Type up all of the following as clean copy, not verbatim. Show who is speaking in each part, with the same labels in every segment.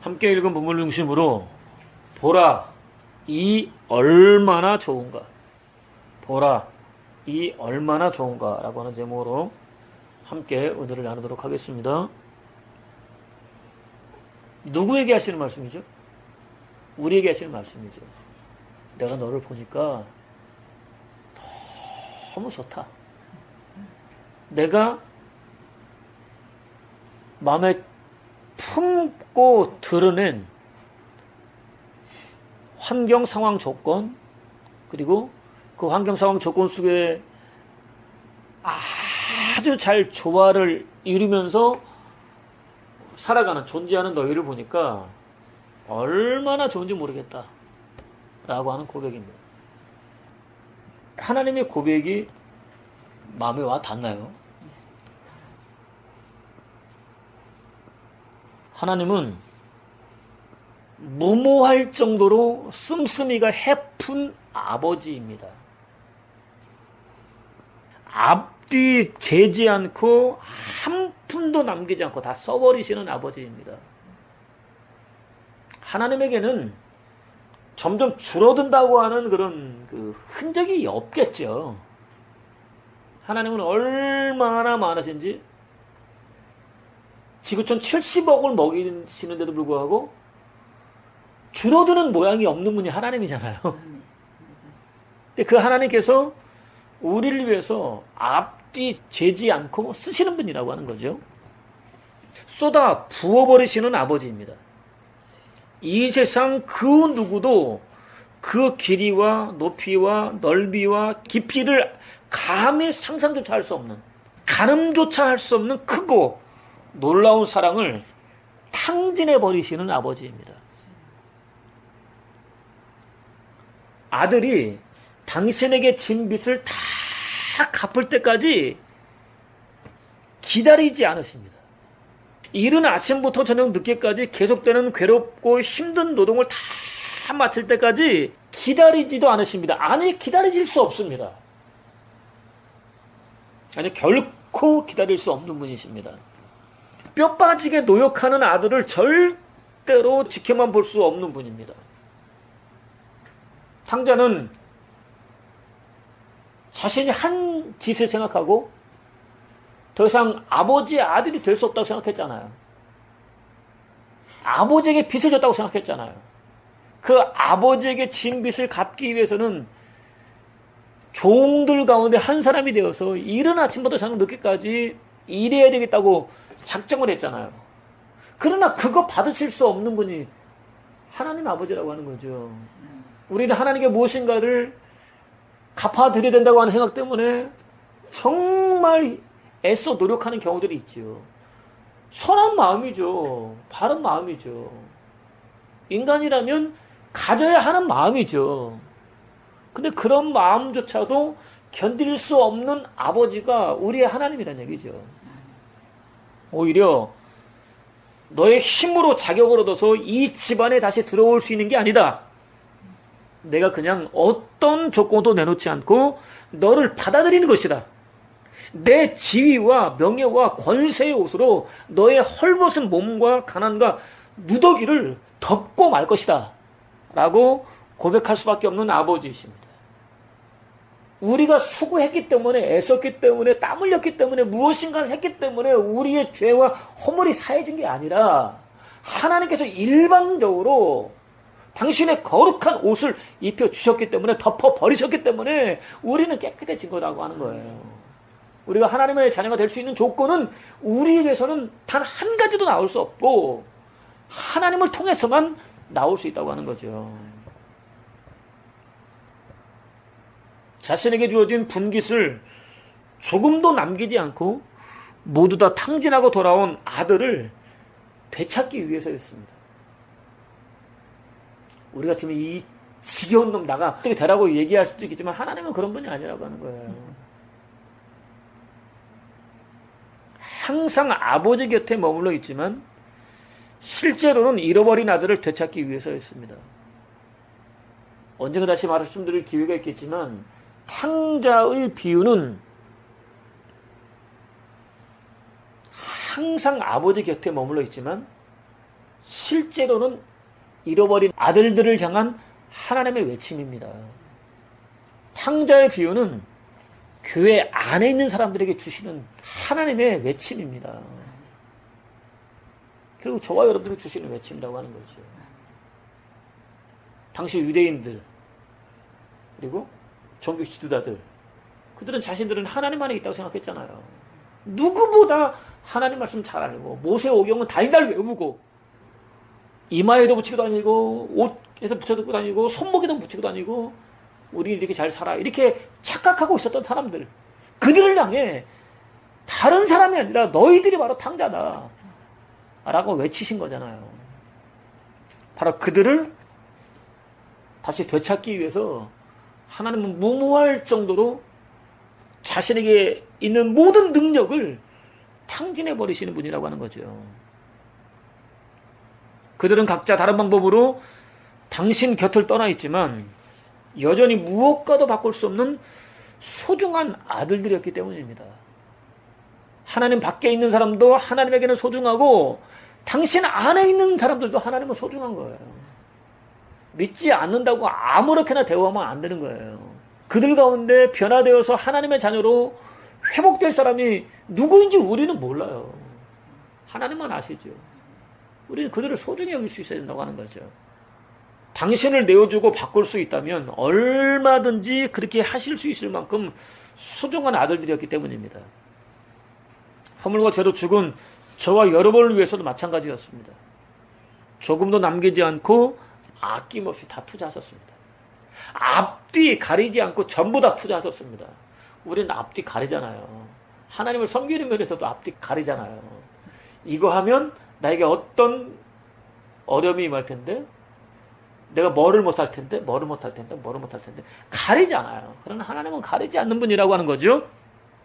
Speaker 1: 함께 읽은 본문 중심으로 보라, 이 얼마나 좋은가. 보라, 이 얼마나 좋은가 라고 하는 제목으로 함께 은혜를 나누도록 하겠습니다. 누구에게 하시는 말씀이죠? 우리에게 하시는 말씀이죠. 내가 너를 보니까 너무 좋다. 내가 마음에 품고 드러낸 환경, 상황, 조건, 그리고 그 환경, 상황, 조건 속에 아주 잘 조화를 이루면서 살아가는, 존재하는 너희를 보니까 얼마나 좋은지 모르겠다 라고 하는 고백입니다. 하나님의 고백이 마음에 와 닿나요? 하나님은 무모할 정도로 씀씀이가 해픈 아버지입니다. 앞뒤 재지 않고 한 푼도 남기지 않고 다 써버리시는 아버지입니다. 하나님에게는 점점 줄어든다고 하는 그런 흔적이 없겠죠. 하나님은 얼마나 많으신지 지구촌 70억을 먹이시는데도 불구하고 줄어드는 모양이 없는 분이 하나님이잖아요. 근데 그 하나님께서 우리를 위해서 앞뒤 재지 않고 쓰시는 분이라고 하는 거죠. 쏟아 부어버리시는 아버지입니다. 이 세상 그 누구도 그 길이와 높이와 넓이와 깊이를 감히 상상조차 할 수 없는, 가늠조차 할 수 없는 크고 놀라운 사랑을 탕진해버리시는 아버지입니다. 아들이 당신에게 진 빚을 다 갚을 때까지 기다리지 않으십니다. 이른 아침부터 저녁 늦게까지 계속되는 괴롭고 힘든 노동을 다 마칠 때까지 기다리지도 않으십니다. 아니, 기다리실 수 없습니다. 아니, 결코 기다릴 수 없는 분이십니다. 뼈 빠지게 노역하는 아들을 절대로 지켜만 볼 수 없는 분입니다. 탕자는 자신이 한 짓을 생각하고 더 이상 아버지의 아들이 될 수 없다고 생각했잖아요. 아버지에게 빚을 졌다고 생각했잖아요. 그 아버지에게 진 빚을 갚기 위해서는 종들 가운데 한 사람이 되어서 이른 아침부터 저녁 늦게까지 일해야 되겠다고 작정을 했잖아요. 그러나 그거 받으실 수 없는 분이 하나님 아버지라고 하는 거죠. 우리는 하나님께 무엇인가를 갚아드려야 된다고 하는 생각 때문에 정말 애써 노력하는 경우들이 있지요. 선한 마음이죠. 바른 마음이죠. 인간이라면 가져야 하는 마음이죠. 근데 그런 마음조차도 견딜 수 없는 아버지가 우리의 하나님이라는 얘기죠. 오히려 너의 힘으로 자격을 얻어서 이 집안에 다시 들어올 수 있는 게 아니다. 내가 그냥 어떤 조건도 내놓지 않고 너를 받아들이는 것이다. 내 지위와 명예와 권세의 옷으로 너의 헐벗은 몸과 가난과 누더기를 덮고 말 것이다. 라고 고백할 수밖에 없는 아버지이십니다. 우리가 수고했기 때문에, 애썼기 때문에, 땀 흘렸기 때문에, 무엇인가를 했기 때문에 우리의 죄와 허물이 사해진 게 아니라 하나님께서 일방적으로 당신의 거룩한 옷을 입혀주셨기 때문에, 덮어버리셨기 때문에 우리는 깨끗해진 거라고 하는 거예요. 우리가 하나님의 자녀가 될 수 있는 조건은 우리에게서는 단 한 가지도 나올 수 없고 하나님을 통해서만 나올 수 있다고 하는 거죠. 자신에게 주어진 분깃을 조금도 남기지 않고 모두 다 탕진하고 돌아온 아들을 되찾기 위해서였습니다. 우리 같으면 이 지겨운 놈 나가 어떻게 되라고 얘기할 수도 있겠지만 하나님은 그런 분이 아니라고 하는 거예요. 항상 아버지 곁에 머물러 있지만 실제로는 잃어버린 아들을 되찾기 위해서였습니다. 언젠가 다시 말씀드릴 기회가 있겠지만 탕자의 비유는 항상 아버지 곁에 머물러 있지만 실제로는 잃어버린 아들들을 향한 하나님의 외침입니다. 탕자의 비유는 교회 안에 있는 사람들에게 주시는 하나님의 외침입니다. 결국 저와 여러분들이 주시는 외침이라고 하는 거죠. 당시 유대인들 그리고 종교 지도자들, 그들은 자신들은 하나님 안에 있다고 생각했잖아요. 누구보다 하나님 말씀 잘 알고 모세 오경은 달달 외우고 이마에도 붙이고 다니고 옷에도 붙여두고 다니고 손목에도 붙이고 다니고 우리 이렇게 잘 살아 이렇게 착각하고 있었던 사람들, 그들을 향해 다른 사람이 아니라 너희들이 바로 탕자다 라고 외치신 거잖아요. 바로 그들을 다시 되찾기 위해서 하나님은 무모할 정도로 자신에게 있는 모든 능력을 탕진해 버리시는 분이라고 하는 거죠. 그들은 각자 다른 방법으로 당신 곁을 떠나 있지만 여전히 무엇과도 바꿀 수 없는 소중한 아들들이었기 때문입니다. 하나님 밖에 있는 사람도 하나님에게는 소중하고 당신 안에 있는 사람들도 하나님은 소중한 거예요. 믿지 않는다고 아무렇게나 대우하면 안 되는 거예요. 그들 가운데 변화되어서 하나님의 자녀로 회복될 사람이 누구인지 우리는 몰라요. 하나님만 아시죠. 우리는 그들을 소중히 여길 수 있어야 된다고 하는 거죠. 당신을 내어주고 바꿀 수 있다면 얼마든지 그렇게 하실 수 있을 만큼 소중한 아들들이었기 때문입니다. 허물과 죄로 죽은 저와 여러분을 위해서도 마찬가지였습니다. 조금도 남기지 않고 아낌없이 다 투자하셨습니다. 앞뒤 가리지 않고 전부 다 투자하셨습니다. 우리는 앞뒤 가리잖아요. 하나님을 섬기는 면에서도 앞뒤 가리잖아요. 이거 하면 나에게 어떤 어려움이 임할 텐데, 내가 뭐를 못할 텐데, 뭐를 못할 텐데, 뭐를 못할 텐데 가리잖아요. 그러나 하나님은 가리지 않는 분이라고 하는 거죠.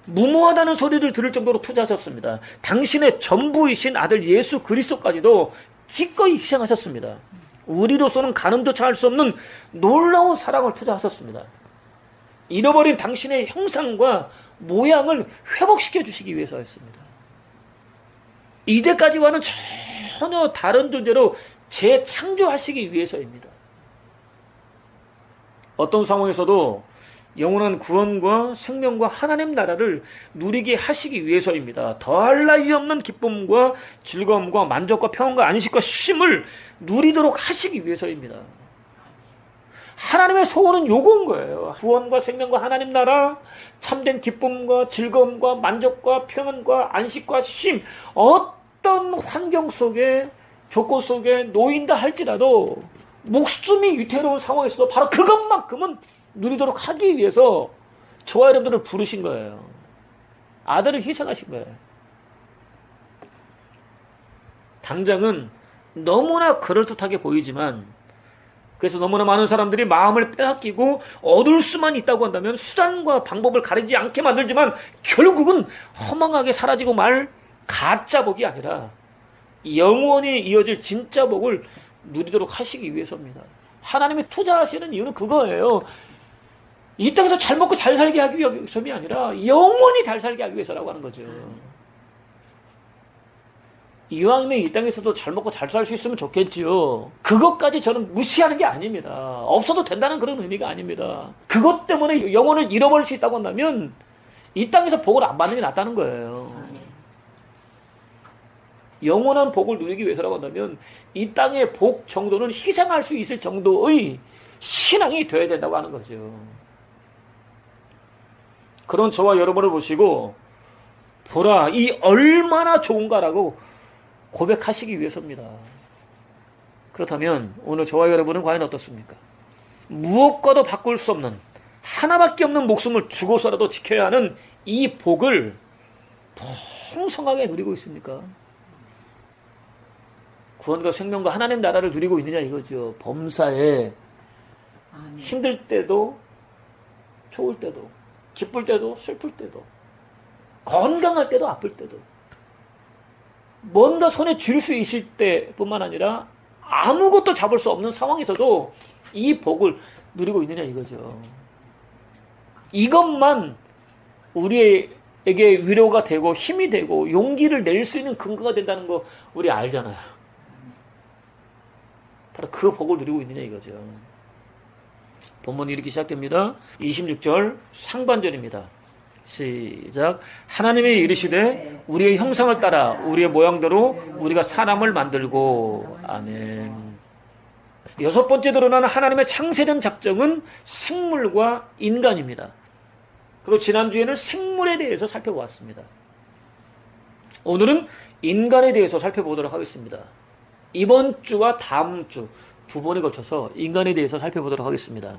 Speaker 1: 무모하다는 소리를 들을 정도로 투자하셨습니다. 당신의 전부이신 아들 예수 그리스도까지도 기꺼이 희생하셨습니다. 우리로서는 가늠조차 할 수 없는 놀라운 사랑을 투자하셨습니다. 잃어버린 당신의 형상과 모양을 회복시켜 주시기 위해서였습니다. 이제까지와는 전혀 다른 존재로 재창조하시기 위해서입니다. 어떤 상황에서도 영원한 구원과 생명과 하나님 나라를 누리게 하시기 위해서입니다. 더할 나위 없는 기쁨과 즐거움과 만족과 평안과 안식과 쉼을 누리도록 하시기 위해서입니다. 하나님의 소원은 요구인 거예요. 구원과 생명과 하나님 나라, 참된 기쁨과 즐거움과 만족과 평안과 안식과 쉼, 어떤 환경 속에 조건 속에 놓인다 할지라도 목숨이 위태로운 상황에서도 바로 그것만큼은 누리도록 하기 위해서 저와 여러분들을 부르신 거예요. 아들을 희생하신 거예요. 당장은 너무나 그럴듯하게 보이지만, 그래서 너무나 많은 사람들이 마음을 빼앗기고 얻을 수만 있다고 한다면 수단과 방법을 가리지 않게 만들지만 결국은 허망하게 사라지고 말 가짜 복이 아니라 영원히 이어질 진짜 복을 누리도록 하시기 위해서입니다. 하나님이 투자하시는 이유는 그거예요. 이 땅에서 잘 먹고 잘 살게 하기 위해서이 아니라 영원히 잘 살게 하기 위해서라고 하는 거죠. 이왕이면 이 땅에서도 잘 먹고 잘 살 수 있으면 좋겠지요. 그것까지 저는 무시하는 게 아닙니다. 없어도 된다는 그런 의미가 아닙니다. 그것 때문에 영혼을 잃어버릴 수 있다고 한다면 이 땅에서 복을 안 받는 게 낫다는 거예요. 영원한 복을 누리기 위해서라고 한다면 이 땅의 복 정도는 희생할 수 있을 정도의 신앙이 되어야 된다고 하는 거죠. 그런 저와 여러분을 보시고 보라 이 얼마나 좋은가라고 고백하시기 위해서입니다. 그렇다면 오늘 저와 여러분은 과연 어떻습니까? 무엇과도 바꿀 수 없는 하나밖에 없는 목숨을 주고서라도 지켜야 하는 이 복을 풍성하게 누리고 있습니까? 구원과 생명과 하나님 나라를 누리고 있느냐 이거죠. 범사에 힘들 때도 좋을 때도 기쁠 때도 슬플 때도 건강할 때도 아플 때도 뭔가 손에 쥘 수 있을 때뿐만 아니라 아무것도 잡을 수 없는 상황에서도 이 복을 누리고 있느냐 이거죠. 이것만 우리에게 위로가 되고 힘이 되고 용기를 낼 수 있는 근거가 된다는 거 우리 알잖아요. 바로 그 복을 누리고 있느냐 이거죠. 본문이 이렇게 시작됩니다. 26절 상반절입니다. 시작. 하나님이 이르시되 우리의 형상을 따라 우리의 모양대로 우리가 사람을 만들고. 아멘. 여섯 번째 드러나는 하나님의 창세전 작정은 생물과 인간입니다. 그리고 지난주에는 생물에 대해서 살펴보았습니다. 오늘은 인간에 대해서 살펴보도록 하겠습니다. 이번 주와 다음 주 두 번에 걸쳐서 인간에 대해서 살펴보도록 하겠습니다.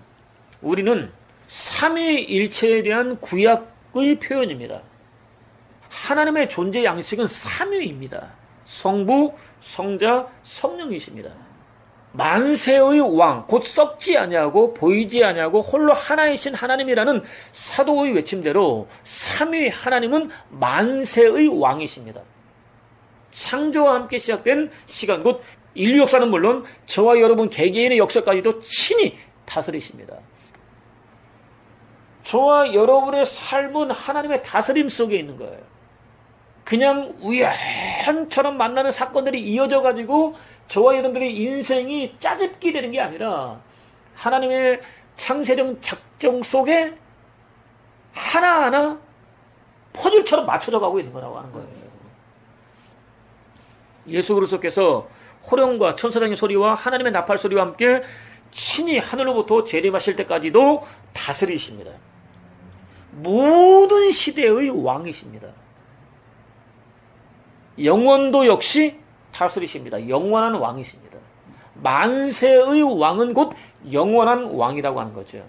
Speaker 1: 우리는 삼위일체에 대한 구약의 표현입니다. 하나님의 존재 양식은 삼위입니다. 성부, 성자, 성령이십니다. 만세의 왕, 곧 썩지 아니하고 보이지 아니하고 홀로 하나이신 하나님이라는 사도의 외침대로 삼위 하나님은 만세의 왕이십니다. 창조와 함께 시작된 시간, 곧 인류 역사는 물론 저와 여러분 개개인의 역사까지도 친히 다스리십니다. 저와 여러분의 삶은 하나님의 다스림 속에 있는 거예요. 그냥 우연처럼 만나는 사건들이 이어져 가지고 저와 여러분들의 인생이 짜집기 되는 게 아니라 하나님의 창세적 작정 속에 하나하나 퍼즐처럼 맞춰져 가고 있는 거라고 하는 거예요. 예수 그리스도께서 호령과 천사장의 소리와 하나님의 나팔 소리와 함께 친히 하늘로부터 재림하실 때까지도 다스리십니다. 모든 시대의 왕이십니다. 영원도 역시 다스리십니다. 영원한 왕이십니다. 만세의 왕은 곧 영원한 왕이라고 하는 거죠.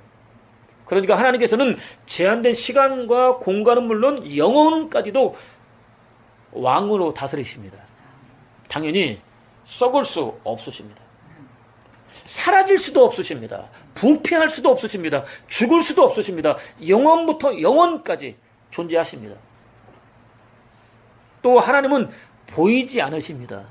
Speaker 1: 그러니까 하나님께서는 제한된 시간과 공간은 물론 영혼까지도 왕으로 다스리십니다. 당연히 썩을 수 없으십니다. 사라질 수도 없으십니다. 부패할 수도 없으십니다. 죽을 수도 없으십니다. 영원부터 영원까지 존재하십니다. 또 하나님은 보이지 않으십니다.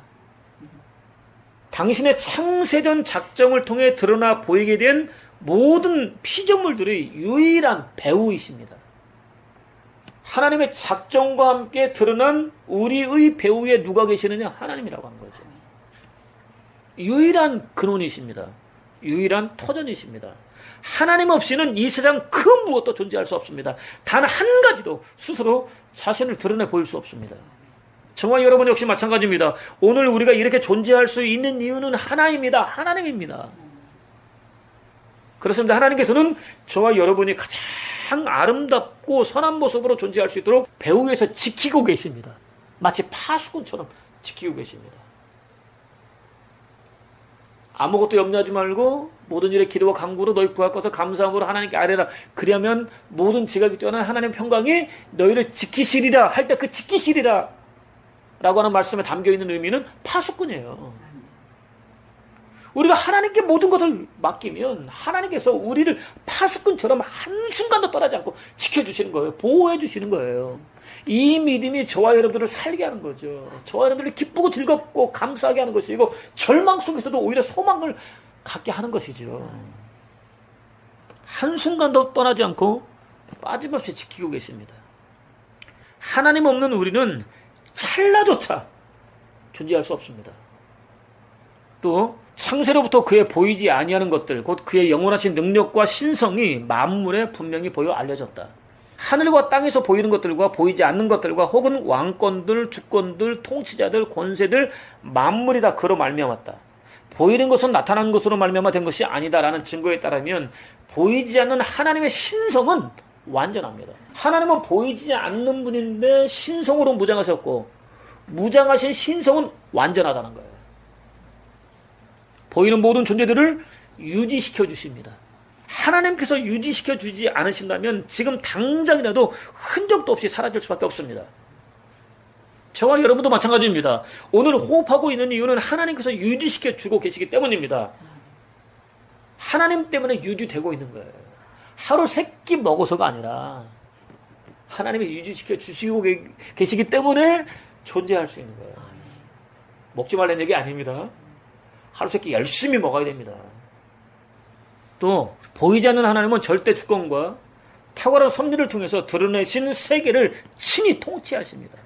Speaker 1: 당신의 창세전 작정을 통해 드러나 보이게 된 모든 피조물들의 유일한 배우이십니다. 하나님의 작정과 함께 드러난 우리의 배우에 누가 계시느냐? 하나님이라고 하는 거죠. 유일한 근원이십니다. 유일한 터전이십니다. 하나님 없이는 이 세상 그 무엇도 존재할 수 없습니다. 단 한 가지도 스스로 자신을 드러내 보일 수 없습니다. 저와 여러분 역시 마찬가지입니다. 오늘 우리가 이렇게 존재할 수 있는 이유는 하나입니다. 하나님입니다. 그렇습니다. 하나님께서는 저와 여러분이 가장 아름답고 선한 모습으로 존재할 수 있도록 배후에서 지키고 계십니다. 마치 파수꾼처럼 지키고 계십니다. 아무것도 염려하지 말고 모든 일에 기도와 간구로 너희 구할 것을 감사함으로 하나님께 아뢰라. 그리하면 모든 지각이 뛰어난 하나님의 평강이 너희를 지키시리라 할 때 그 지키시리라 라고 하는 말씀에 담겨있는 의미는 파수꾼이에요. 우리가 하나님께 모든 것을 맡기면 하나님께서 우리를 파수꾼처럼 한순간도 떠나지 않고 지켜주시는 거예요. 보호해주시는 거예요. 이 믿음이 저와 여러분들을 살게 하는 거죠. 저와 여러분들을 기쁘고 즐겁고 감사하게 하는 것이고 절망 속에서도 오히려 소망을 갖게 하는 것이죠. 한순간도 떠나지 않고 빠짐없이 지키고 계십니다. 하나님 없는 우리는 찰나조차 존재할 수 없습니다. 또 창세로부터 그의 보이지 아니하는 것들, 곧 그의 영원하신 능력과 신성이 만물에 분명히 보여 알려졌다. 하늘과 땅에서 보이는 것들과 보이지 않는 것들과 혹은 왕권들, 주권들, 통치자들, 권세들 만물이 다 그로 말미암았다. 보이는 것은 나타난 것으로 말미암아 된 것이 아니다라는 증거에 따르면 보이지 않는 하나님의 신성은 완전합니다. 하나님은 보이지 않는 분인데 신성으로 무장하셨고 무장하신 신성은 완전하다는 거예요. 보이는 모든 존재들을 유지시켜 주십니다. 하나님께서 유지시켜 주지 않으신다면 지금 당장이라도 흔적도 없이 사라질 수밖에 없습니다. 저와 여러분도 마찬가지입니다. 오늘 호흡하고 있는 이유는 하나님께서 유지시켜 주고 계시기 때문입니다. 하나님 때문에 유지되고 있는 거예요. 하루 세 끼 먹어서가 아니라 하나님이 유지시켜 주시고 계시기 때문에 존재할 수 있는 거예요. 먹지 말라는 얘기 아닙니다. 하루 세 끼 열심히 먹어야 됩니다. 또 보이지 않는 하나님은 절대 주권과 탁월한 섭리를 통해서 드러내신 세계를 친히 통치하십니다.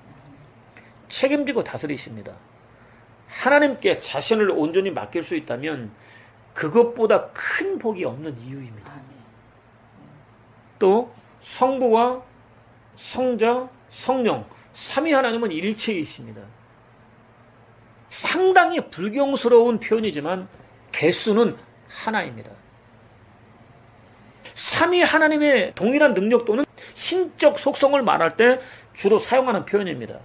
Speaker 1: 책임지고 다스리십니다. 하나님께 자신을 온전히 맡길 수 있다면 그것보다 큰 복이 없는 이유입니다. 또 성부와 성자, 성령, 삼위 하나님은 일체이십니다. 상당히 불경스러운 표현이지만 개수는 하나입니다. 삼위 하나님의 동일한 능력 또는 신적 속성을 말할 때 주로 사용하는 표현입니다.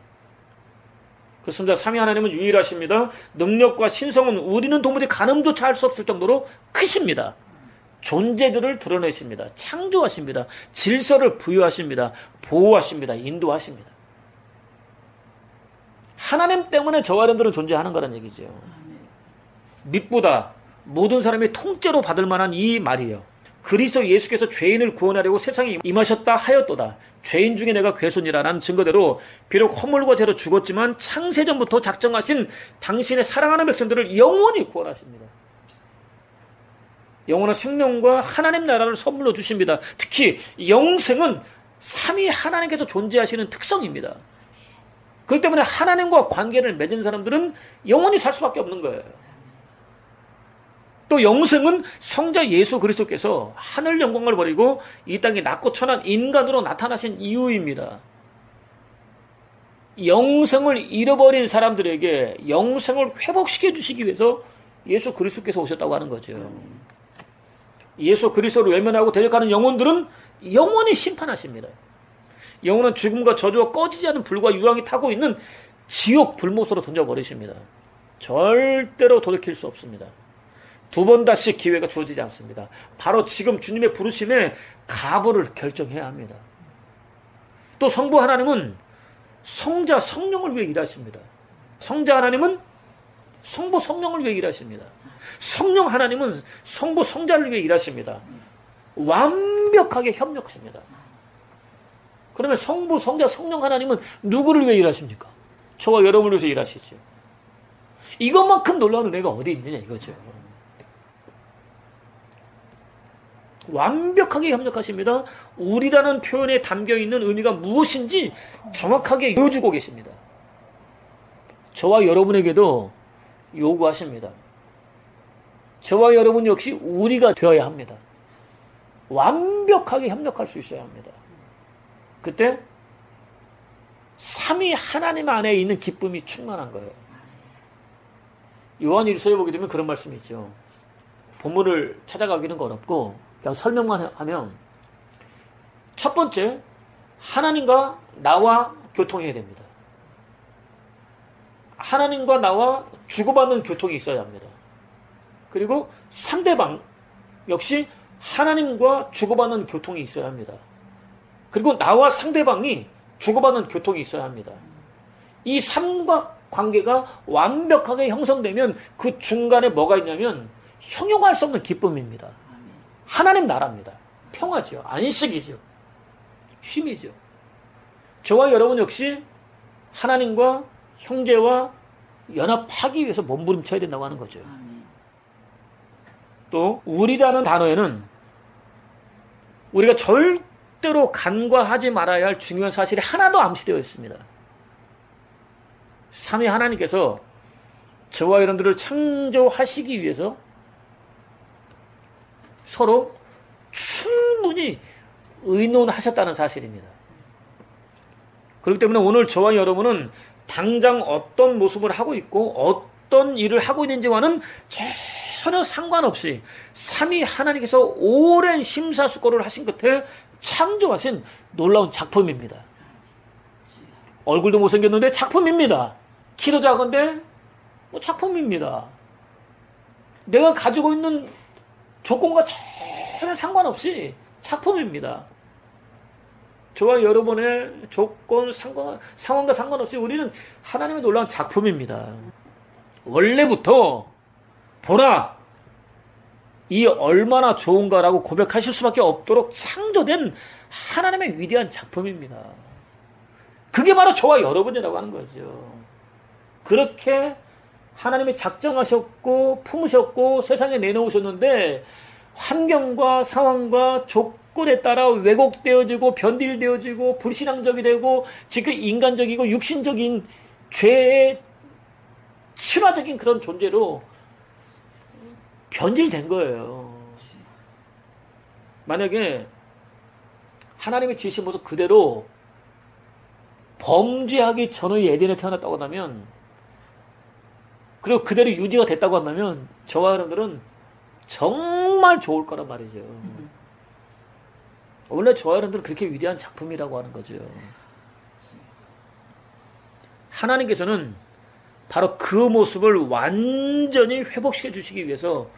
Speaker 1: 그렇습니다. 삼위 하나님은 유일하십니다. 능력과 신성은 우리는 도무지 가늠조차 할 수 없을 정도로 크십니다. 존재들을 드러내십니다. 창조하십니다. 질서를 부여하십니다. 보호하십니다. 인도하십니다. 하나님 때문에 저와 여러분들은 존재하는 거란 얘기죠. 믿보다 모든 사람이 통째로 받을 만한 이 말이에요. 그리스도 예수께서 죄인을 구원하려고 세상에 임하셨다 하였도다. 죄인 중에 내가 괴손이라는 증거대로 비록 허물과 죄로 죽었지만 창세전부터 작정하신 당신의 사랑하는 백성들을 영원히 구원하십니다. 영원한 생명과 하나님 나라를 선물로 주십니다. 특히 영생은 삼위 하나님께서 존재하시는 특성입니다. 그렇기 때문에 하나님과 관계를 맺은 사람들은 영원히 살 수밖에 없는 거예요. 또 영생은 성자 예수 그리스도께서 하늘 영광을 버리고 이 땅에 낮고 천한 인간으로 나타나신 이유입니다. 영생을 잃어버린 사람들에게 영생을 회복시켜 주시기 위해서 예수 그리스도께서 오셨다고 하는 거죠. 예수 그리스도를 외면하고 대적하는 영혼들은 영원히 심판하십니다. 영혼은 죽음과 저주와 꺼지지 않은 불과 유황이 타고 있는 지옥 불못으로 던져버리십니다. 절대로 돌이킬 수 없습니다. 두 번 다시 기회가 주어지지 않습니다. 바로 지금 주님의 부르심에 가부를 결정해야 합니다. 또 성부 하나님은 성자 성령을 위해 일하십니다. 성자 하나님은 성부 성령을 위해 일하십니다. 성령 하나님은 성부 성자를 위해 일하십니다. 완벽하게 협력하십니다. 그러면 성부 성자 성령 하나님은 누구를 위해 일하십니까? 저와 여러분을 위해서 일하시죠. 이것만큼 놀라운 은혜가 어디 있느냐 이거죠. 완벽하게 협력하십니다. 우리라는 표현에 담겨있는 의미가 무엇인지 정확하게 보여주고 계십니다. 저와 여러분에게도 요구하십니다. 저와 여러분 역시 우리가 되어야 합니다. 완벽하게 협력할 수 있어야 합니다. 그때 삼위 하나님 안에 있는 기쁨이 충만한 거예요. 요한 1서에 보게 되면 그런 말씀이 있죠. 본문을 찾아가기는 어렵고 그냥 설명만 하면 첫 번째, 하나님과 나와 교통해야 됩니다. 하나님과 나와 주고받는 교통이 있어야 합니다. 그리고 상대방 역시 하나님과 주고받는 교통이 있어야 합니다. 그리고 나와 상대방이 주고받는 교통이 있어야 합니다. 이 삼각관계가 완벽하게 형성되면 그 중간에 뭐가 있냐면 형용할 수 없는 기쁨입니다. 하나님 나라입니다. 평화죠. 안식이죠. 쉼이죠. 저와 여러분 역시 하나님과 형제와 연합하기 위해서 몸부림쳐야 된다고 하는 거죠. 또 우리라는 단어에는 우리가 절대로 간과하지 말아야 할 중요한 사실이 하나도 암시되어 있습니다. 삼위 하나님께서 저와 여러분들을 창조하시기 위해서 서로 충분히 의논하셨다는 사실입니다. 그렇기 때문에 오늘 저와 여러분은 당장 어떤 모습을 하고 있고 어떤 일을 하고 있는지와는 전혀 상관없이 삼위 하나님께서 오랜 심사숙고를 하신 끝에 창조하신 놀라운 작품입니다. 얼굴도 못생겼는데 작품입니다. 키도 작은데 작품입니다. 내가 가지고 있는 조건과 전혀 상관없이 작품입니다. 저와 여러분의 조건, 상황과 상관없이 우리는 하나님의 놀라운 작품입니다. 원래부터 보라, 이 얼마나 좋은가라고 고백하실 수밖에 없도록 창조된 하나님의 위대한 작품입니다. 그게 바로 저와 여러분이라고 하는 거죠. 그렇게 하나님이 작정하셨고 품으셨고 세상에 내놓으셨는데 환경과 상황과 조건에 따라 왜곡되어지고 변질되어지고 불신앙적이 되고 지금 인간적이고 육신적인 죄의 친화적인 그런 존재로 변질된 거예요. 만약에 하나님의 지으신 모습 그대로 범죄하기 전의 에덴에 태어났다고 한다면, 그리고 그대로 유지가 됐다고 한다면 저와 여러분들은 정말 좋을 거란 말이죠. 원래 저와 여러분들은 그렇게 위대한 작품이라고 하는 거죠. 하나님께서는 바로 그 모습을 완전히 회복시켜 주시기 위해서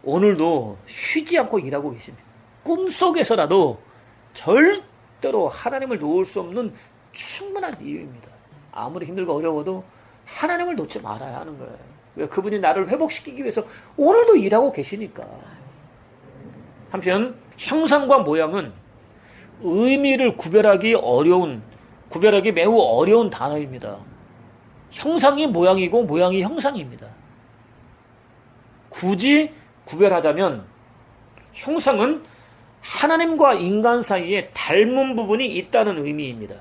Speaker 1: 오늘도 쉬지 않고 일하고 계십니다. 꿈속에서라도 절대로 하나님을 놓을 수 없는 충분한 이유입니다. 아무리 힘들고 어려워도 하나님을 놓지 말아야 하는 거예요. 왜? 그분이 나를 회복시키기 위해서 오늘도 일하고 계시니까. 한편 형상과 모양은 의미를 구별하기 매우 어려운 단어입니다. 형상이 모양이고 모양이 형상입니다. 굳이 구별하자면 형상은 하나님과 인간 사이에 닮은 부분이 있다는 의미입니다.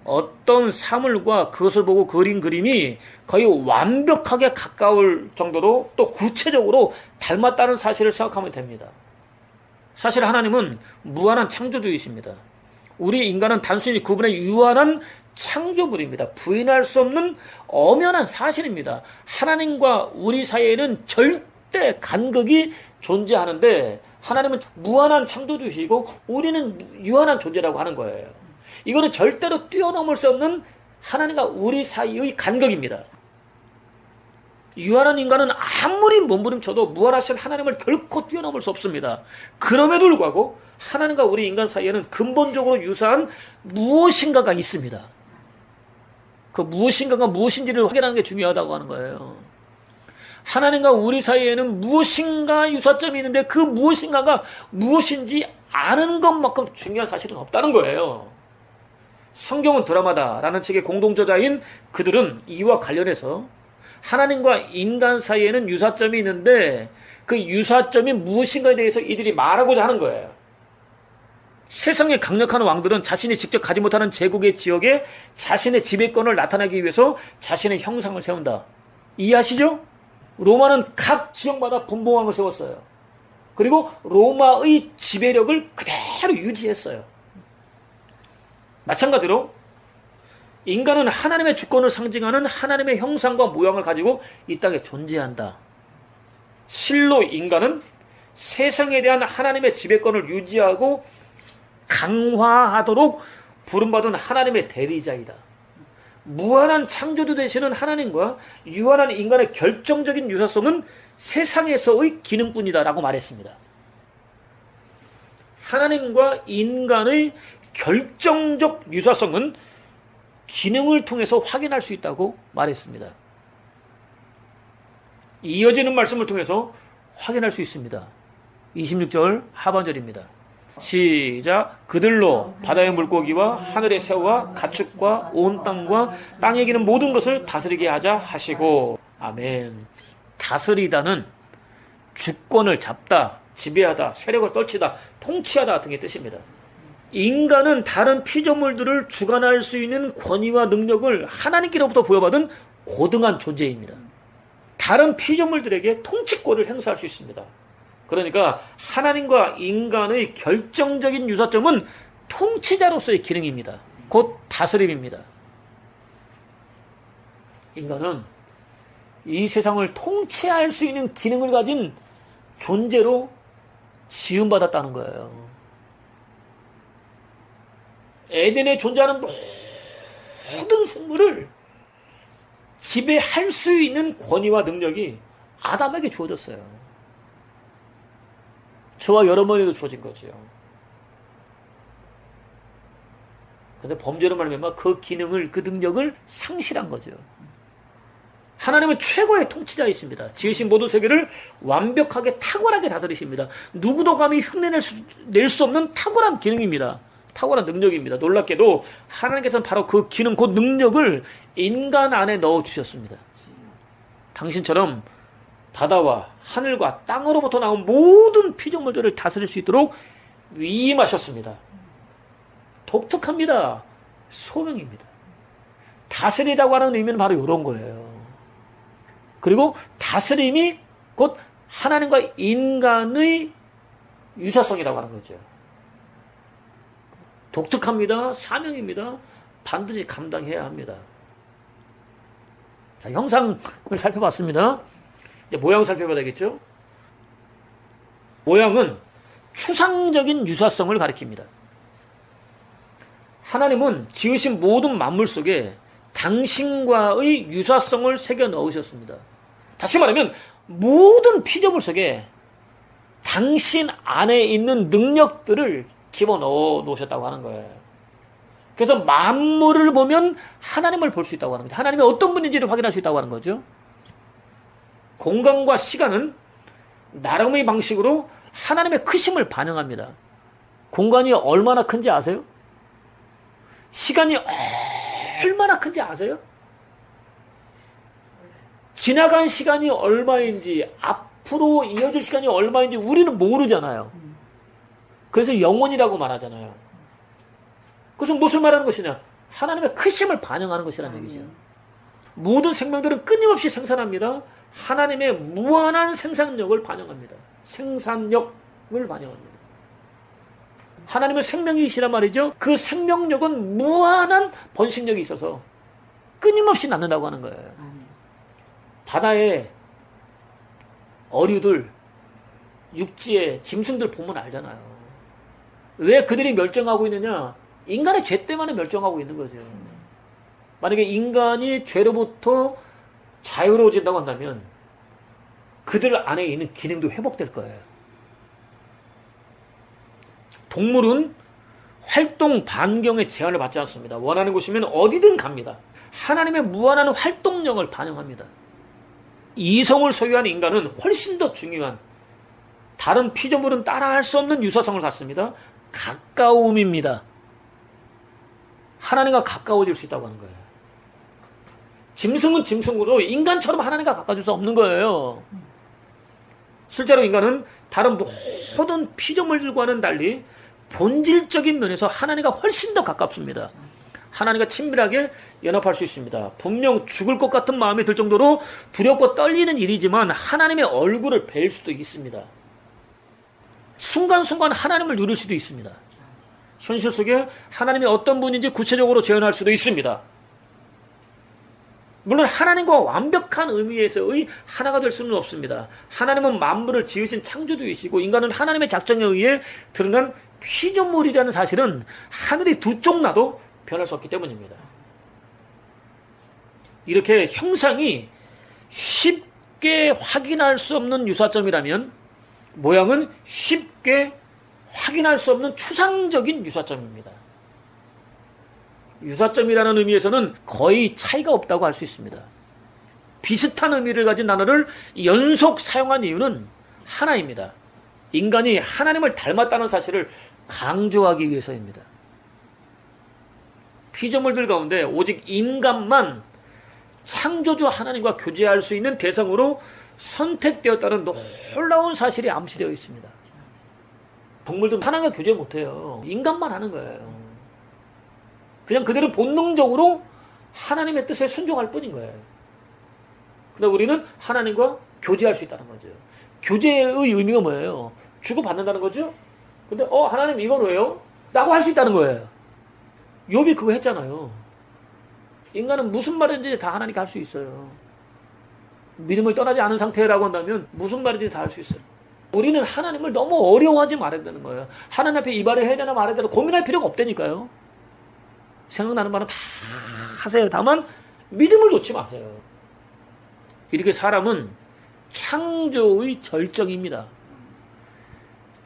Speaker 1: 어떤 사물과 그것을 보고 그린 그림이 거의 완벽하게 가까울 정도로 또 구체적으로 닮았다는 사실을 생각하면 됩니다. 사실 하나님은 무한한 창조주이십니다. 우리 인간은 단순히 그분의 유한한 창조물입니다. 부인할 수 없는 엄연한 사실입니다. 하나님과 우리 사이에는 절대 간극이 존재하는데 하나님은 무한한 창조주이시고 우리는 유한한 존재라고 하는 거예요. 이거는 절대로 뛰어넘을 수 없는 하나님과 우리 사이의 간격입니다. 유한한 인간은 아무리 몸부림쳐도 무한하신 하나님을 결코 뛰어넘을 수 없습니다. 그럼에도 불구하고 하나님과 우리 인간 사이에는 근본적으로 유사한 무엇인가가 있습니다. 그 무엇인가가 무엇인지를 확인하는 게 중요하다고 하는 거예요. 하나님과 우리 사이에는 무엇인가 유사점이 있는데 그 무엇인가가 무엇인지 아는 것만큼 중요한 사실은 없다는 거예요. 성경은 드라마다라는 책의 공동저자인 그들은 이와 관련해서 하나님과 인간 사이에는 유사점이 있는데 그 유사점이 무엇인가에 대해서 이들이 말하고자 하는 거예요. 세상의 강력한 왕들은 자신이 직접 가지 못하는 제국의 지역에 자신의 지배권을 나타내기 위해서 자신의 형상을 세운다. 이해하시죠? 로마는 각 지역마다 분봉왕을 세웠어요. 그리고 로마의 지배력을 그대로 유지했어요. 마찬가지로 인간은 하나님의 주권을 상징하는 하나님의 형상과 모양을 가지고 이 땅에 존재한다. 실로 인간은 세상에 대한 하나님의 지배권을 유지하고 강화하도록 부름받은 하나님의 대리자이다. 무한한 창조주 되시는 하나님과 유한한 인간의 결정적인 유사성은 세상에서의 기능뿐이다 라고 말했습니다. 하나님과 인간의 결정적 유사성은 기능을 통해서 확인할 수 있다고 말했습니다. 이어지는 말씀을 통해서 확인할 수 있습니다. 26절 하반절입니다. 시작. 그들로 바다의 물고기와 하늘의 새와 가축과 온 땅과 땅에 기는 모든 것을 다스리게 하자 하시고. 아멘. 다스리다는 주권을 잡다, 지배하다, 세력을 떨치다, 통치하다 등의 뜻입니다. 인간은 다른 피조물들을 주관할 수 있는 권위와 능력을 하나님께로부터 부여받은 고등한 존재입니다. 다른 피조물들에게 통치권을 행사할 수 있습니다. 그러니까 하나님과 인간의 결정적인 유사점은 통치자로서의 기능입니다. 곧 다스림입니다. 인간은 이 세상을 통치할 수 있는 기능을 가진 존재로 지음받았다는 거예요. 에덴에 존재하는 모든 생물을 지배할 수 있는 권위와 능력이 아담에게 주어졌어요. 저와 여러분에게도 주어진 거죠. 근데 범죄로 말하면 그 기능을, 그 능력을 상실한 거죠. 하나님은 최고의 통치자이십니다. 지으신 모든 세계를 완벽하게 탁월하게 다스리십니다. 누구도 감히 흉내낼 수 없는 탁월한 기능입니다. 탁월한 능력입니다. 놀랍게도 하나님께서는 바로 그 기능, 그 능력을 인간 안에 넣어주셨습니다. 당신처럼 바다와 하늘과 땅으로부터 나온 모든 피조물들을 다스릴 수 있도록 위임하셨습니다. 독특합니다. 소명입니다. 다스리라고 하는 의미는 바로 이런 거예요. 그리고 다스림이 곧 하나님과 인간의 유사성이라고 하는 거죠. 독특합니다. 사명입니다. 반드시 감당해야 합니다. 자, 형상을 살펴봤습니다. 이제 모양 살펴봐야 되겠죠? 모양은 추상적인 유사성을 가리킵니다. 하나님은 지으신 모든 만물 속에 당신과의 유사성을 새겨 넣으셨습니다. 다시 말하면 모든 피조물 속에 당신 안에 있는 능력들을 집어넣어 놓으셨다고 하는 거예요. 그래서 만물을 보면 하나님을 볼 수 있다고 하는 거죠. 하나님이 어떤 분인지를 확인할 수 있다고 하는 거죠. 공간과 시간은 나름의 방식으로 하나님의 크심을 반영합니다. 공간이 얼마나 큰지 아세요? 시간이 얼마나 큰지 아세요? 지나간 시간이 얼마인지, 앞으로 이어질 시간이 얼마인지 우리는 모르잖아요. 그래서 영원이라고 말하잖아요. 그것은 무슨 말하는 것이냐? 하나님의 크심을 반영하는 것이라는 얘기죠. 모든 생명들은 끊임없이 생산합니다. 하나님의 무한한 생산력을 반영합니다. 생산력을 반영합니다. 하나님은 생명이시란 말이죠. 그 생명력은 무한한 번식력이 있어서 끊임없이 낳는다고 하는 거예요. 바다에 어류들, 육지에 짐승들 보면 알잖아요. 왜 그들이 멸종하고 있느냐? 인간의 죄 때문에 멸종하고 있는 거죠. 만약에 인간이 죄로부터 자유로워진다고 한다면 그들 안에 있는 기능도 회복될 거예요. 동물은 활동 반경의 제한을 받지 않습니다. 원하는 곳이면 어디든 갑니다. 하나님의 무한한 활동력을 반영합니다. 이성을 소유한 인간은 훨씬 더 중요한, 다른 피조물은 따라할 수 없는 유사성을 갖습니다. 가까움입니다. 하나님과 가까워질 수 있다고 하는 거예요. 짐승은 짐승으로 인간처럼 하나님과 가까워질 수 없는 거예요. 실제로 인간은 다른 모든 피조물들과는 달리 본질적인 면에서 하나님과 훨씬 더 가깝습니다. 하나님과 친밀하게 연합할 수 있습니다. 분명 죽을 것 같은 마음이 들 정도로 두렵고 떨리는 일이지만 하나님의 얼굴을 뵐 수도 있습니다. 순간순간 하나님을 누릴 수도 있습니다. 현실 속에 하나님이 어떤 분인지 구체적으로 재현할 수도 있습니다. 물론 하나님과 완벽한 의미에서의 하나가 될 수는 없습니다. 하나님은 만물을 지으신 창조주이시고 인간은 하나님의 작정에 의해 드러난 피조물이라는 사실은 하늘이 두 쪽 나도 변할 수 없기 때문입니다. 이렇게 형상이 쉽게 확인할 수 없는 유사점이라면 모양은 쉽게 확인할 수 없는 추상적인 유사점입니다. 유사점이라는 의미에서는 거의 차이가 없다고 할 수 있습니다. 비슷한 의미를 가진 단어를 연속 사용한 이유는 하나입니다. 인간이 하나님을 닮았다는 사실을 강조하기 위해서입니다. 피조물들 가운데 오직 인간만 창조주 하나님과 교제할 수 있는 대상으로 선택되었다는 놀라운 사실이 암시되어 있습니다. 동물들은 하나님과 교제 못해요. 인간만 하는 거예요. 그냥 그들은 본능적으로 하나님의 뜻에 순종할 뿐인 거예요. 근데 우리는 하나님과 교제할 수 있다는 거죠. 교제의 의미가 뭐예요? 주고받는다는 거죠? 근데 하나님 이건 왜요? 라고 할 수 있다는 거예요. 욥이 그거 했잖아요. 인간은 무슨 말인지 다 하나님께 할 수 있어요. 믿음을 떠나지 않은 상태라고 한다면 무슨 말인지 다 할 수 있어요. 우리는 하나님을 너무 어려워하지 말아야 되는 거예요. 하나님 앞에 이 말을 해야 되나 말아야 되나 고민할 필요가 없다니까요. 생각나는 말은 다 하세요. 다만 믿음을 놓지 마세요. 이렇게 사람은 창조의 절정입니다.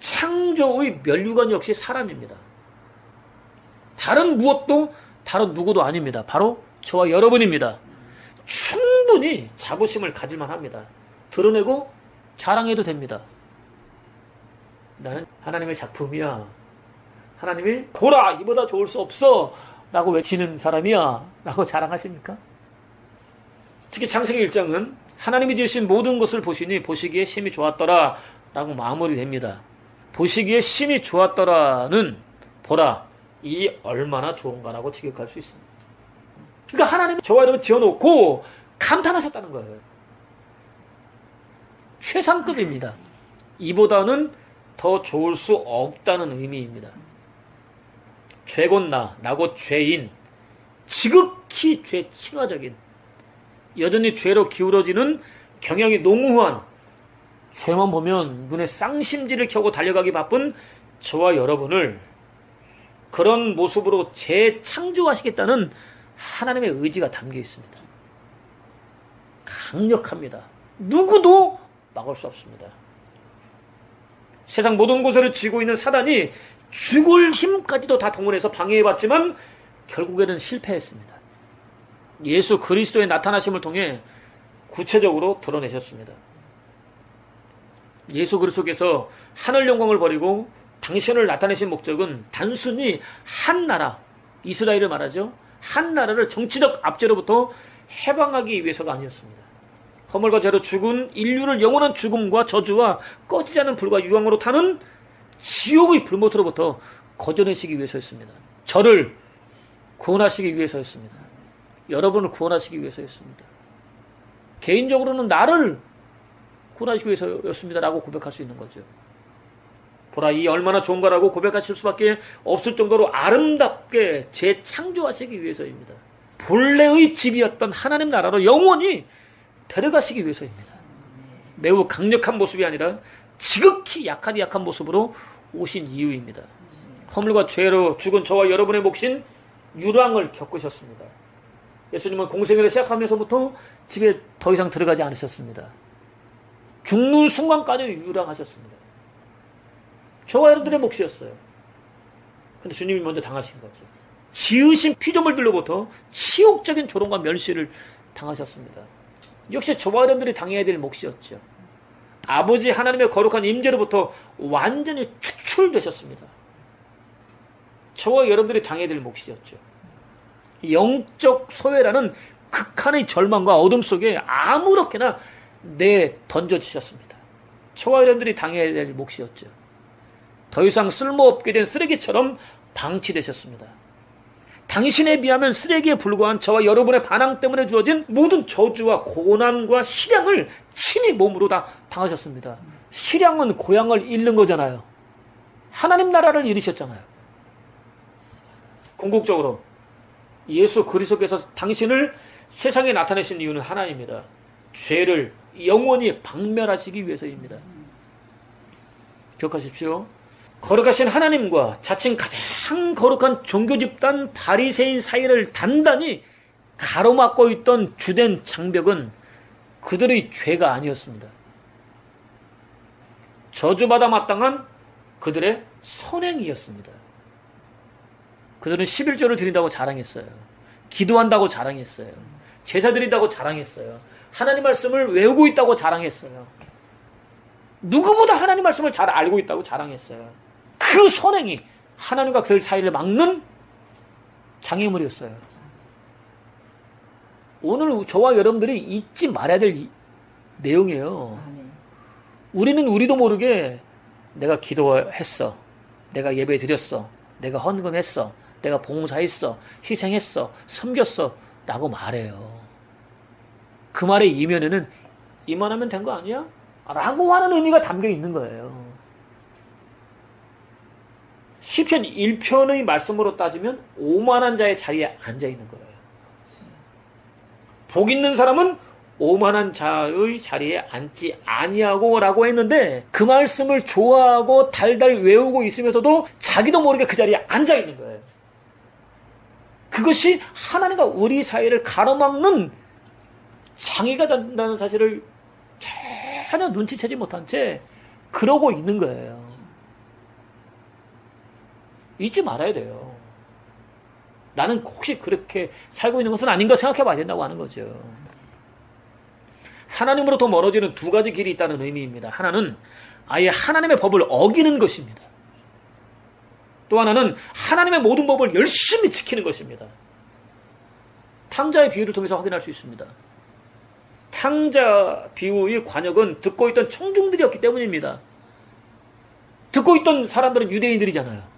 Speaker 1: 창조의 면류관 역시 사람입니다. 다른 무엇도 다른 누구도 아닙니다. 바로 저와 여러분입니다. 충분히 자부심을 가질만 합니다. 드러내고 자랑해도 됩니다. 나는 하나님의 작품이야. 하나님이 보라 이보다 좋을 수 없어 라고 외치는 사람이야 라고 자랑하십니까? 특히 창세기 1장은 하나님이 지으신 모든 것을 보시니 보시기에 심히 좋았더라 라고 마무리됩니다. 보시기에 심히 좋았더라는 보라 이 얼마나 좋은가라고 직역할 수 있습니다. 그러니까 하나님이 저와 여러분 지어놓고 감탄하셨다는 거예요. 최상급입니다. 이보다는 더 좋을 수 없다는 의미입니다. 죄곧 나곧 죄인, 지극히 죄칭화적인, 여전히 죄로 기울어지는 경향이 농후한, 죄만 보면 눈에 쌍심지를 켜고 달려가기 바쁜 저와 여러분을 그런 모습으로 재창조하시겠다는 하나님의 의지가 담겨 있습니다. 강력합니다. 누구도 막을 수 없습니다. 세상 모든 곳을 쥐고 있는 사단이 죽을 힘까지도 다 동원해서 방해해봤지만 결국에는 실패했습니다. 예수 그리스도의 나타나심을 통해 구체적으로 드러내셨습니다. 예수 그리스도께서 하늘 영광을 버리고 당신을 나타내신 목적은 단순히 한 나라, 이스라엘을 말하죠. 한 나라를 정치적 압제로부터 해방하기 위해서가 아니었습니다. 허물과 죄로 죽은 인류를 영원한 죽음과 저주와 꺼지지 않은 불과 유황으로 타는 지옥의 불못으로부터 거저내시기 위해서였습니다. 저를 구원하시기 위해서였습니다. 여러분을 구원하시기 위해서였습니다. 개인적으로는 나를 구원하시기 위해서였습니다라고 고백할 수 있는 거죠. 보라, 이 얼마나 좋은가라고 고백하실 수밖에 없을 정도로 아름답게 재창조하시기 위해서입니다. 본래의 집이었던 하나님 나라로 영원히 데려가시기 위해서입니다. 매우 강력한 모습이 아니라 지극히 약한 모습으로 오신 이유입니다. 허물과 죄로 죽은 저와 여러분의 몫인 유랑을 겪으셨습니다. 예수님은 공생애를 시작하면서부터 집에 더 이상 들어가지 않으셨습니다. 죽는 순간까지 유랑하셨습니다. 저와 여러분들의 몫이었어요. 근데 주님이 먼저 당하신 거죠. 지으신 피조물들로부터 치욕적인 조롱과 멸시를 당하셨습니다. 역시 저와 여러분들이 당해야 될 몫이었죠. 아버지 하나님의 거룩한 임재로부터 완전히 추출되셨습니다. 저와 여러분들이 당해야 될 몫이었죠. 영적 소외라는 극한의 절망과 어둠 속에 아무렇게나 던져지셨습니다. 저와 여러분들이 당해야 될 몫이었죠. 더 이상 쓸모없게 된 쓰레기처럼 방치되셨습니다. 당신에 비하면 쓰레기에 불과한 저와 여러분의 반항 때문에 주어진 모든 저주와 고난과 실향을 친히 몸으로 다 당하셨습니다. 실향은 고향을 잃는 거잖아요. 하나님 나라를 잃으셨잖아요. 궁극적으로 예수 그리스도께서 당신을 세상에 나타내신 이유는 하나입니다. 죄를 영원히 박멸하시기 위해서입니다. 기억하십시오. 거룩하신 하나님과 자칭 가장 거룩한 종교 집단 바리새인 사이를 단단히 가로막고 있던 주된 장벽은 그들의 죄가 아니었습니다. 저주받아 마땅한 그들의 선행이었습니다. 그들은 11조를 드린다고 자랑했어요. 기도한다고 자랑했어요. 제사 드린다고 자랑했어요. 하나님 말씀을 외우고 있다고 자랑했어요. 누구보다 하나님 말씀을 잘 알고 있다고 자랑했어요. 그 선행이 하나님과 그들 사이를 막는 장애물이었어요. 오늘 저와 여러분들이 잊지 말아야 될 내용이에요. 우리는 우리도 모르게 내가 기도했어, 내가 예배 드렸어, 내가 헌금했어, 내가 봉사했어, 희생했어, 섬겼어 라고 말해요. 그 말의 이면에는 이만하면 된 거 아니야? 라고 하는 의미가 담겨 있는 거예요. 시편 1편의 말씀으로 따지면 오만한 자의 자리에 앉아 있는 거예요. 복 있는 사람은 오만한 자의 자리에 앉지 아니하고 라고 했는데 그 말씀을 좋아하고 달달 외우고 있으면서도 자기도 모르게 그 자리에 앉아 있는 거예요. 그것이 하나님과 우리 사이를 가로막는 장애가 된다는 사실을 전혀 눈치채지 못한 채 그러고 있는 거예요. 잊지 말아야 돼요. 나는 혹시 그렇게 살고 있는 것은 아닌가 생각해 봐야 된다고 하는 거죠. 하나님으로부터 멀어지는 두 가지 길이 있다는 의미입니다. 하나는 아예 하나님의 법을 어기는 것입니다. 또 하나는 하나님의 모든 법을 열심히 지키는 것입니다. 탕자의 비유를 통해서 확인할 수 있습니다. 탕자 비유의 관역은 듣고 있던 청중들이었기 때문입니다. 듣고 있던 사람들은 유대인들이잖아요.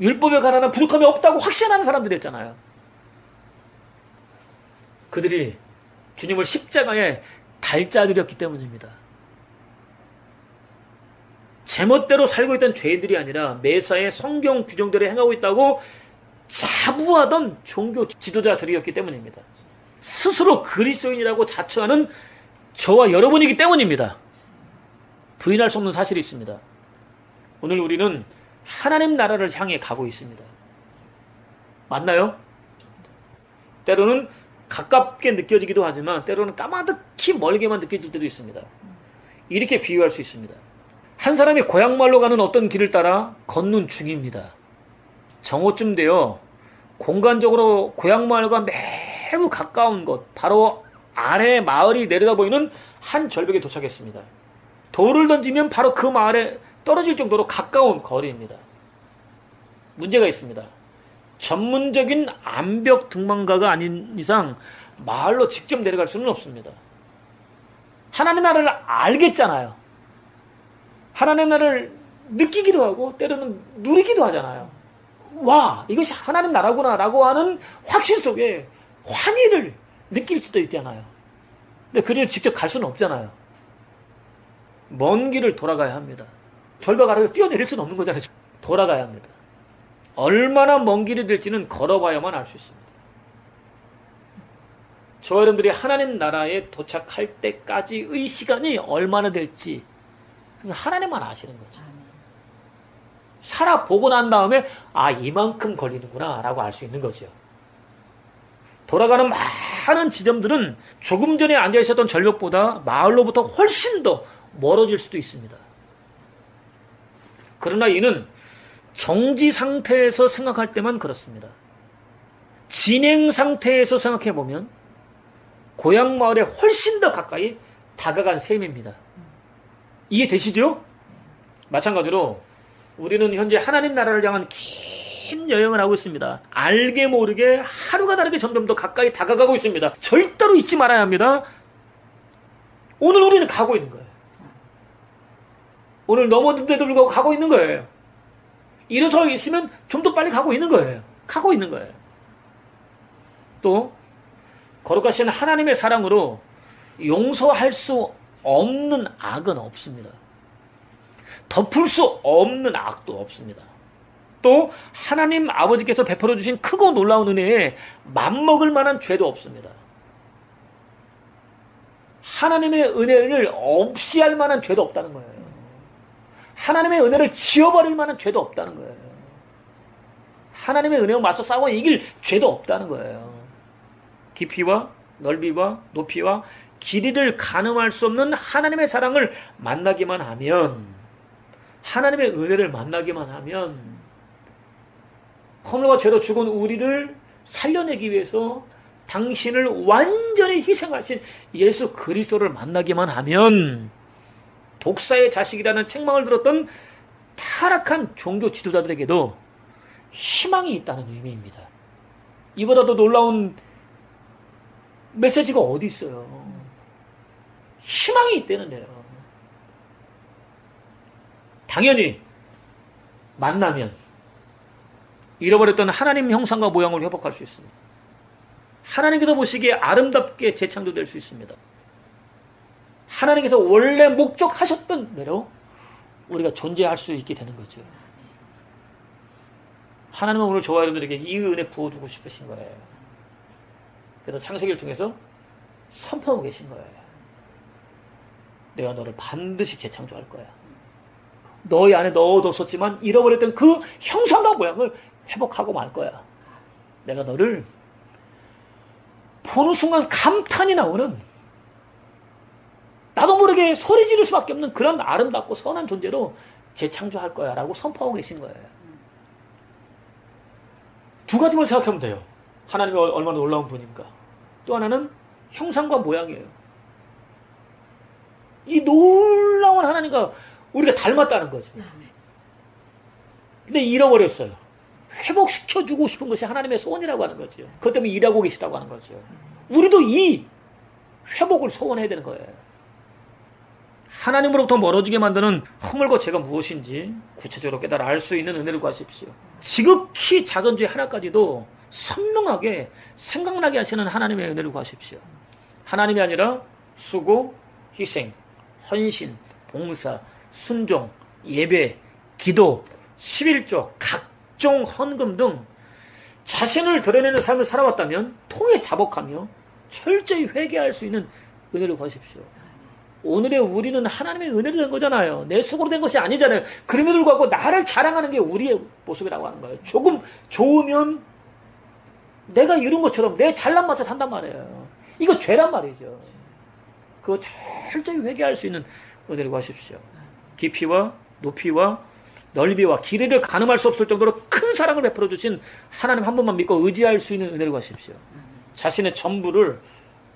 Speaker 1: 율법에 관한 부족함이 없다고 확신하는 사람들이었잖아요. 그들이 주님을 십자가에 달짜들이었기 때문입니다. 제멋대로 살고 있던 죄인들이 아니라 매사에 성경 규정대로 행하고 있다고 자부하던 종교 지도자들이었기 때문입니다. 스스로 그리스도인이라고 자처하는 저와 여러분이기 때문입니다. 부인할 수 없는 사실이 있습니다. 오늘 우리는 하나님 나라를 향해 가고 있습니다. 맞나요? 때로는 가깝게 느껴지기도 하지만 때로는 까마득히 멀게만 느껴질 때도 있습니다. 이렇게 비유할 수 있습니다. 한 사람이 고향마을로 가는 어떤 길을 따라 걷는 중입니다. 정오쯤 되어 공간적으로 고향마을과 매우 가까운 곳, 바로 아래 마을이 내려다 보이는 한 절벽에 도착했습니다. 돌을 던지면 바로 그 마을에 떨어질 정도로 가까운 거리입니다. 문제가 있습니다. 전문적인 암벽 등반가가 아닌 이상 마을로 직접 내려갈 수는 없습니다. 하나님 나라를 알겠잖아요. 하나님 나라를 느끼기도 하고 때로는 누리기도 하잖아요. 와, 이것이 하나님 나라구나 라고 하는 확신 속에 환희를 느낄 수도 있잖아요. 근데 그리를 직접 갈 수는 없잖아요. 먼 길을 돌아가야 합니다. 절벽 아래로 뛰어내릴 수는 없는 거잖아요. 돌아가야 합니다. 얼마나 먼 길이 될지는 걸어봐야만 알 수 있습니다. 저와 여러분들이 하나님 나라에 도착할 때까지의 시간이 얼마나 될지 하나님만 아시는 거죠. 살아보고 난 다음에 이만큼 걸리는구나 라고 알 수 있는 거죠. 돌아가는 많은 지점들은 조금 전에 앉아있었던 절벽보다 마을로부터 훨씬 더 멀어질 수도 있습니다. 그러나 이는 정지 상태에서 생각할 때만 그렇습니다. 진행 상태에서 생각해보면 고향 마을에 훨씬 더 가까이 다가간 셈입니다. 이해되시죠? 마찬가지로 우리는 현재 하나님 나라를 향한 긴 여행을 하고 있습니다. 알게 모르게 하루가 다르게 점점 더 가까이 다가가고 있습니다. 절대로 잊지 말아야 합니다. 오늘 우리는 가고 있는 거예요. 오늘 넘어졌는데도 불구하고 가고 있는 거예요. 일어서 있으면 좀 더 빨리 가고 있는 거예요. 가고 있는 거예요. 또 거룩하신 하나님의 사랑으로 용서할 수 없는 악은 없습니다. 덮을 수 없는 악도 없습니다. 또 하나님 아버지께서 베풀어 주신 크고 놀라운 은혜에 맘먹을 만한 죄도 없습니다. 하나님의 은혜를 없이 할 만한 죄도 없다는 거예요. 하나님의 은혜를 지워버릴 만한 죄도 없다는 거예요. 하나님의 은혜와 맞서 싸워 이길 죄도 없다는 거예요. 깊이와 넓이와 높이와 길이를 가늠할 수 없는 하나님의 사랑을 만나기만 하면, 하나님의 은혜를 만나기만 하면 허물과 죄로 죽은 우리를 살려내기 위해서 당신을 완전히 희생하신 예수 그리스도를 만나기만 하면 독사의 자식이라는 책망을 들었던 타락한 종교 지도자들에게도 희망이 있다는 의미입니다. 이보다도 놀라운 메시지가 어디 있어요? 희망이 있다는데요. 당연히 만나면 잃어버렸던 하나님 형상과 모양을 회복할 수 있습니다. 하나님께서 보시기에 아름답게 재창조될 수 있습니다. 하나님께서 원래 목적하셨던 대로 우리가 존재할 수 있게 되는 거죠. 하나님은 오늘 저와 여러분들에게 이 은혜 부어주고 싶으신 거예요. 그래서 창세기를 통해서 선포하고 계신 거예요. 내가 너를 반드시 재창조할 거야. 너희 안에 넣어뒀었지만 잃어버렸던 그 형상과 모양을 회복하고 말 거야. 내가 너를 보는 순간 감탄이 나오는, 나도 모르게 소리 지를 수밖에 없는 그런 아름답고 선한 존재로 재창조할 거야 라고 선포하고 계신 거예요. 두 가지만 생각하면 돼요. 하나님이 얼마나 놀라운 분인가. 또 하나는 형상과 모양이에요. 이 놀라운 하나님과 우리가 닮았다는 거죠. 근데 잃어버렸어요. 회복시켜주고 싶은 것이 하나님의 소원이라고 하는 거죠. 그것 때문에 일하고 계시다고 하는 거죠. 우리도 이 회복을 소원해야 되는 거예요. 하나님으로부터 멀어지게 만드는 허물과 죄가 무엇인지 구체적으로 깨달아 알 수 있는 은혜를 구하십시오. 지극히 작은 죄 하나까지도 선명하게 생각나게 하시는 하나님의 은혜를 구하십시오. 하나님이 아니라 수고, 희생, 헌신, 봉사, 순종, 예배, 기도, 11조, 각종 헌금 등 자신을 드러내는 삶을 살아왔다면 통에 자복하며 철저히 회개할 수 있는 은혜를 구하십시오. 오늘의 우리는 하나님의 은혜로 된 거잖아요. 내 수고로 된 것이 아니잖아요. 그럼에도 불구하고 나를 자랑하는 게 우리의 모습이라고 하는 거예요. 조금 좋으면 내가 이룬 것처럼 내 잘난 맛에 산단 말이에요. 이거 죄란 말이죠. 그거 철저히 회개할 수 있는 은혜를 구하십시오. 깊이와 높이와 넓이와 길이를 가늠할 수 없을 정도로 큰 사랑을 베풀어 주신 하나님 한 분만 믿고 의지할 수 있는 은혜를 구하십시오. 자신의 전부를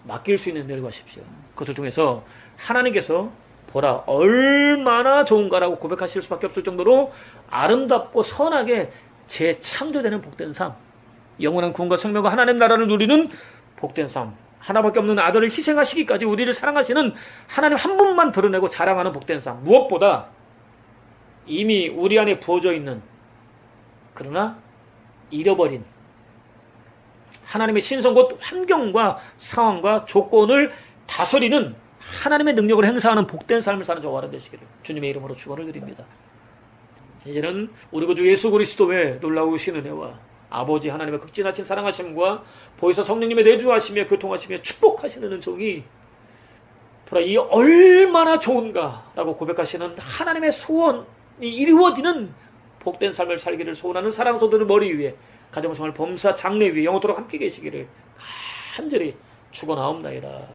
Speaker 1: 맡길 수 있는 은혜를 구하십시오. 그것을 통해서 하나님께서 보라 얼마나 좋은가라고 고백하실 수밖에 없을 정도로 아름답고 선하게 재창조되는 복된 삶, 영원한 구원과 생명과 하나님 나라를 누리는 복된 삶, 하나밖에 없는 아들을 희생하시기까지 우리를 사랑하시는 하나님 한 분만 드러내고 자랑하는 복된 삶, 무엇보다 이미 우리 안에 부어져 있는 그러나 잃어버린 하나님의 신성 곧 환경과 상황과 조건을 다스리는 하나님의 능력을 행사하는 복된 삶을 사는 저와 여러분 되시기를 주님의 이름으로 축원을 드립니다. 이제는 우리 구주 예수 그리스도의 놀라우신 은혜와 아버지 하나님의 극진하신 사랑하심과 보혜사 성령님의 내주하시며 교통하시며 축복하시는 은총이 보라 이 얼마나 좋은가라고 고백하시는 하나님의 소원이 이루어지는 복된 삶을 살기를 소원하는 사랑 소들의 머리 위에 가정생활 범사 장래 위에 영원토록 함께 계시기를 간절히 축원하옵나이다.